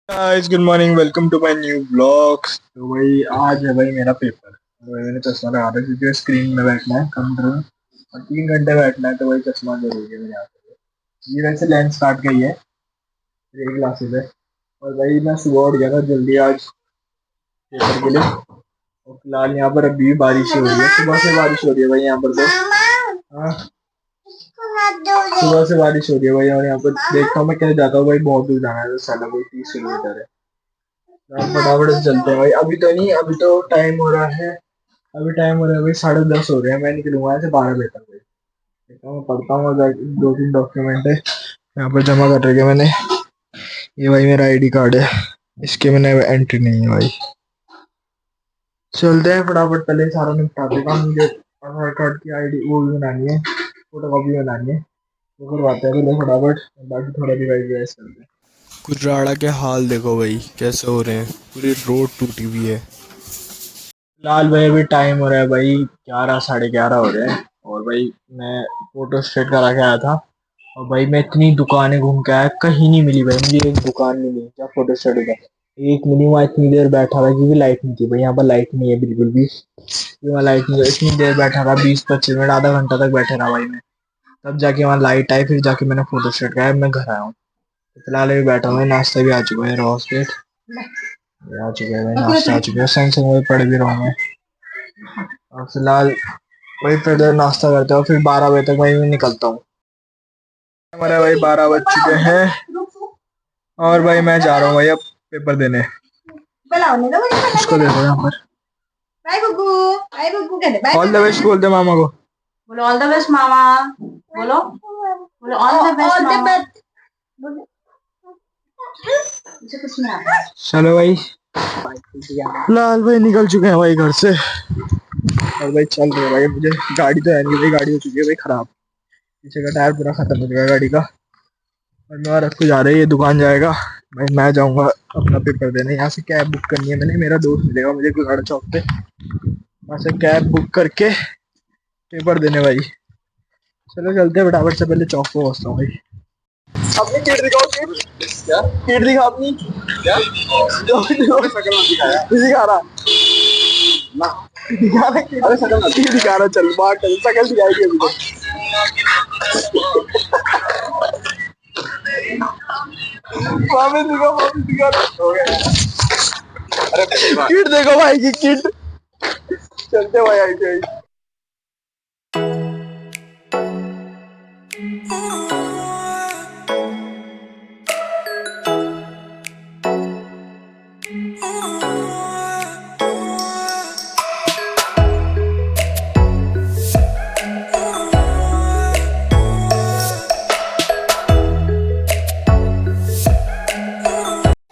Guys good morning, welcome to my new blogs. तो भाई आज है भाई मेरा पेपर। तो भाई मैंने चश्मा लगा था क्योंकि स्क्रीन में बैठना है कंप्यूटर में और 3 घंटे बैठना है, तो भाई चश्मा जरूरी है मेरे यहाँ पे। ये वैसे लेंस काट गई है ये ग्लासेस है। और भाई मैं सुबह उठ गया था जल्दी आज पेपर के लिए। और फिलहाल यहाँ पर अभी भी बारिश हो रही है, सुबह से बारिश हो रही है भाई यहाँ पर तो। हाँ, सुबह से बारिश हो रही है भाई। और यहाँ पर देखता हूँ मैं कैसे जाता हूँ भाई, बहुत दूर जाना है, तो साला कोई 30 किलोमीटर है। आप फटाफट से चलते हैं भाई, अभी तो नहीं, अभी तो टाइम हो रहा है। अभी टाइम हो रहा है भाई 10:30 हो रहे हैं। मैं निकलूंगा ऐसे 12 बजे तक भाई। देखता हूँ, पढ़ता हूँ, और 2-3 डॉक्यूमेंट है यहाँ पर जमा कर रखे मैंने। ये भाई मेरा आईडी कार्ड है, इसके मैंने एंट्री नहीं है भाई। चलते हैं फटाफट, पहले सारा निपटा देगा। मुझे आधार कार्ड की आईडी वो भी बनानी है, फोटो कॉपी बनानी है, वो करवाते हैं पहले फटाफट। बाकी थोड़ा रिवाइज करते हैं। कुजराड़ा के हाल देखो भाई कैसे हो रहे हैं, पूरी रोड टूटी हुई है। फिलहाल भाई अभी टाइम हो रहा है भाई 11, 11:30 हो रहे हैं। और भाई मैं फोटो स्टेट करा के आया था। और भाई मैं इतनी दुकानें घूम के आया, कहीं नहीं मिली भाई मुझे, एक दुकान नहीं मिली क्या फोटो स्टेट का। एक मिली, वहाँ इतनी देर बैठा था क्योंकि लाइट नहीं थी भाई, यहाँ पर लाइट नहीं है बिल्कुल भी। वहाँ लाइट नहीं है, इतनी देर बैठा था, 20-25 मिनट, आधा घंटा तक बैठे रहा भाई मैं। तब जाके वहाँ लाइट आई, फिर जाके मैंने फोटो स्टेट कराया, मैं घर आया हूँ। तो फिलहाल अभी बैठा हूँ, नाश्ता भी आ चुका है, रोज पेट आ चुका है भाई, नाश्ता आ चुका है, संग संग वही पढ़ भी रहा हूँ मैं। और फिलहाल वही फिर नाश्ता करते हो, फिर 12 बजे तक वही मैं निकलता हूँ। हमारे भाई 12 बज चुके हैं और भाई मैं जा रहा हूँ भाई अब पेपर देने। उसको देखो यहाँ पर, बाय गुगू, बाय गुगू कहते बाय। ऑल द बेस्ट बोल दे मामा को। बोलो ऑल द बेस्ट मामा। बोलो बोलो ऑल द बेस्ट मामा। मुझे कुछ नहीं आता। चलो भाई, फिलहाल भाई निकल चुके हैं भाई घर से। और भाई चल रहे हैं भाई, मुझे गाड़ी तो है नहीं भाई, गाड़ी हो चुकी है भाई खराब। पीछे का टायर पूरा खत्म हो चुका है गाड़ी का। और मैं रख को जा रही है, ये दुकान जाएगा भाई, मैं जाऊंगा अपना पेपर देने। यहाँ से कैब बुक करनी है मैंने, मेरा दोस्त मिलेगा मुझे गुलाड़ा चौक पे, वहाँ से कैब बुक करके पेपर देने भाई। चलो चलते हैं फटाफट से, पहले चौक पे पहुँचता हूँ भाई। अपनी किट दिखाओ, किट दिखा अपनी। क्या जो दिखा रहा ना, दिखा रहा किट, अरे शकल नहीं दिखा रहा, चल बाहर चल, शकल दिखाएगी अभी तो। वापस दिखा हो गया। अरे किट देखो भाई की किट। चलते भाई आई थे।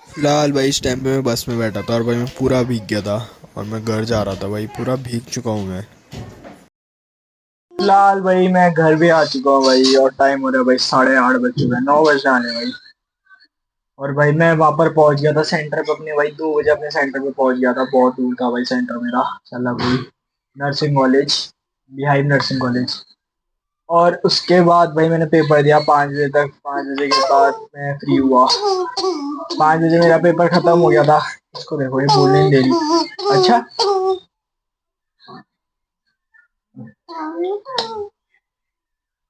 फिलहाल भाई इस टाइम पे मैं बस में बैठा था और भाई मैं पूरा भीग गया था और मैं घर जा रहा था भाई, पूरा भीग चुका हूँ मैं। फिलहाल भाई मैं घर भी आ चुका हूँ भाई, और टाइम हो रहा है भाई 8:30 बज चुके हैं, 9 बजे आने भाई। और भाई मैं वहां पर पहुंच गया था सेंटर पे अपने भाई, 2 बजे अपने सेंटर पे पहुंच गया था। बहुत दूर था भाई सेंटर मेरा, चला भाई nursing college, beehive nursing college. और उसके बाद भाई मैंने पेपर दिया 5 बजे तक। 5 बजे के बाद मैं फ्री हुआ। 5 बजे मेरा पेपर खत्म हो गया था। इसको देखो ये बोलने नहीं दे रही। अच्छा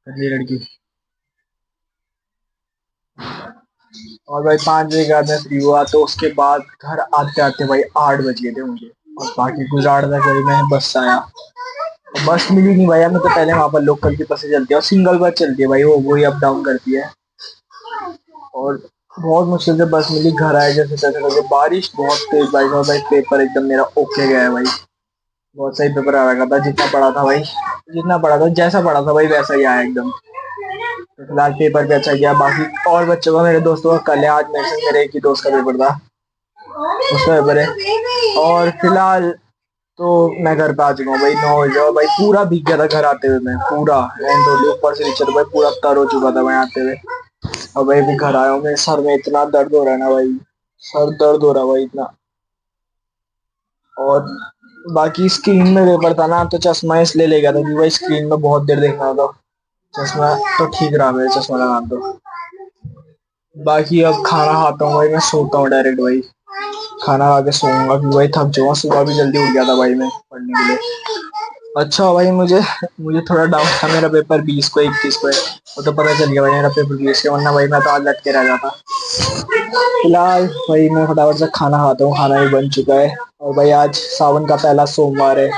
ये लड़की। और भाई 5 बजे के बाद मैं फ्री हुआ, तो उसके बाद घर आते आते भाई 8 बज गए थे मुझे। और बाकी गुजार तक भाई मैं बस से आया, तो बस मिली नहीं भाई, हमें तो पहले वहां पर लोकल की बसें चलती है और सिंगल बस चलती है भाई, वो वही अप डाउन करती है। और बहुत मुश्किल से बस मिली, घर आए जैसे तैसे करके, बारिश बहुत तेज भाई। और भाई पेपर एकदम मेरा ओके गया है भाई, बहुत सही पेपर आ रखा था, जितना पढ़ा था भाई, जितना पढ़ा था जैसा पढ़ा था भाई वैसा ही आया एकदम। तो फिलहाल पेपर भी अच्छा गया। बाकी और बच्चों का, मेरे दोस्तों का कल है, आज मेरे से मेरे एक ही दोस्त का पेपर था, उसका पेपर है। और फिलहाल तो मैं घर पे आ चुका हूँ भाई 9 बजे, और भाई पूरा भीग गया था घर आते हुए, मैं पूरा एंड ऊपर से नीचे भाई पूरा तर हो चुका था मैं आते हुए। और भाई भी घर आया हूँ, मेरे सर में इतना दर्द हो रहा है ना भाई, सर दर्द हो रहा है भाई इतना। और बाकी स्क्रीन में पेपर था ना, तो चश्मा इसलिए ले गया था क्योंकि भाई स्क्रीन में बहुत देर देखना था। चश्मा तो ठीक रहा मेरे, चश्मा लगा दो। बाकी अब खाना खाता हूँ भाई, मैं सोता हूँ डायरेक्ट भाई, खाना खा के सोऊंगा क्योंकि भाई थक जाऊंगा। सुबह भी जल्दी उठ गया था भाई मैं पढ़ने के लिए। अच्छा भाई, मुझे मुझे थोड़ा डाउट था, मेरा पेपर 20 को 21 को है, वो तो पता चल गया भाई मेरा पेपर 20 के, वरना भाई मैं तो आज लटके रह जाता। फिलहाल भाई मैं फटाफट से खाना खाता हूँ, खाना भी बन चुका है। और भाई आज सावन का पहला सोमवार है,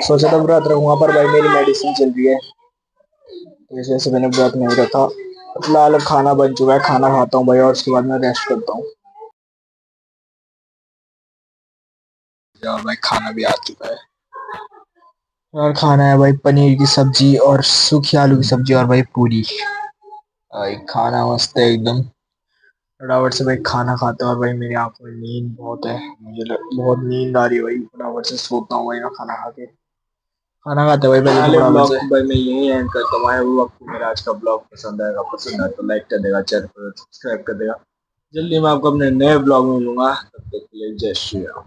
सोचा था व्रत रखूंगा पर भाई मेरी मेडिसिन चल रही है तो इस वजह से मैंने व्रत नहीं रखा। फिलहाल अब खाना बन चुका है, खाना खाता हूँ भाई और उसके बाद मैं रेस्ट करता हूँ। और भाई खाना भी आ चुका है, और खाना है भाई पनीर की सब्जी और सूखी आलू की सब्जी और भाई पूरी। भाई खाना मस्त है एकदम। फटाफट से भाई खाना खाता हूँ और भाई मेरी आंखों में नींद बहुत है, बहुत नींद आ रही है भाई, फटाफट से सोता हूँ भाई मैं खाना खा के। खाना खाते भाई पहले तो ब्लॉग को भाई मैं यही एंड करता हूँ। आई होप आपको मेरा आज का ब्लॉग पसंद आएगा, पसंद आए तो लाइक कर देगा, चैनल को सब्सक्राइब कर देगा। जल्दी मैं आपको अपने नए ब्लॉग में मिलूंगा, तब तक के लिए जय श्री राम।